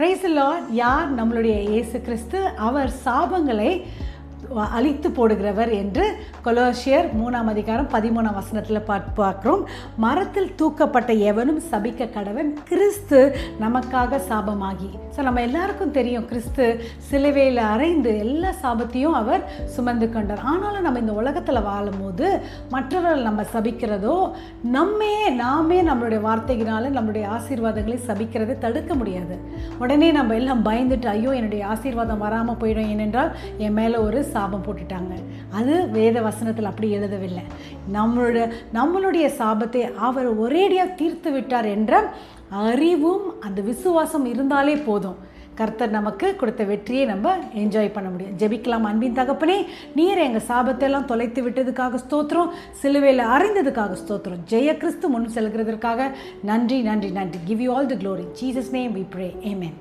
Praise the Lord. யார் நம்மளுடைய இயேசு கிறிஸ்து. அவர் சாபங்களை அழித்து போடுகிறவர் என்று கொலோசியர் 3:13 பார்க்கிறோம். மரத்தில் தூக்கப்பட்ட எவனும் சபிக்க கடவன், கிறிஸ்து நமக்காக சாபமாகி. ஸோ நம்ம எல்லாருக்கும் தெரியும், கிறிஸ்து சிலுவையில் அறைந்து எல்லா சாபத்தையும் அவர் சுமந்து கொண்டார். ஆனாலும் நம்ம இந்த உலகத்தில் வாழும்போது மற்றவர்கள் நம்ம சபிக்கிறதோ, நாமே நம்மளுடைய வார்த்தையினால நம்மளுடைய ஆசீர்வாதங்களை சபிக்கிறதை தடுக்க முடியாது. உடனே நம்ம எல்லாம் பயந்துட்டு, ஐயோ என்னுடைய ஆசீர்வாதம் வராமல் போயிடும், ஏனென்றால் என் மேலே ஒரு சாபம் போட்டுட்டாங்க. அது வேத வசனத்தில் அப்படி எழுதவில்லை. நம்மளுடைய சாபத்தை அவர் ஒரேடியாக தீர்த்து விட்டார் என்ற அறிவும் அந்த விசுவாசம் இருந்தாலே போதும், கர்த்தர் நமக்கு கொடுத்த வெற்றியை நம்ம என்ஜாய் பண்ண முடியும். ஜெபிக்கலாம். அன்பின் தகப்பனே, நீர் எங்கள் சாபத்தை எல்லாம் தொலைத்து விட்டதுக்காக ஸ்தோத்திரம், சிலுவையில் அறிந்ததுக்காக ஸ்தோத்திரம். ஜெய கிறிஸ்து முன் செல்கிறதற்காக நன்றி நன்றி நன்றி. Give you all the glory. Jesus name we pray. Amen.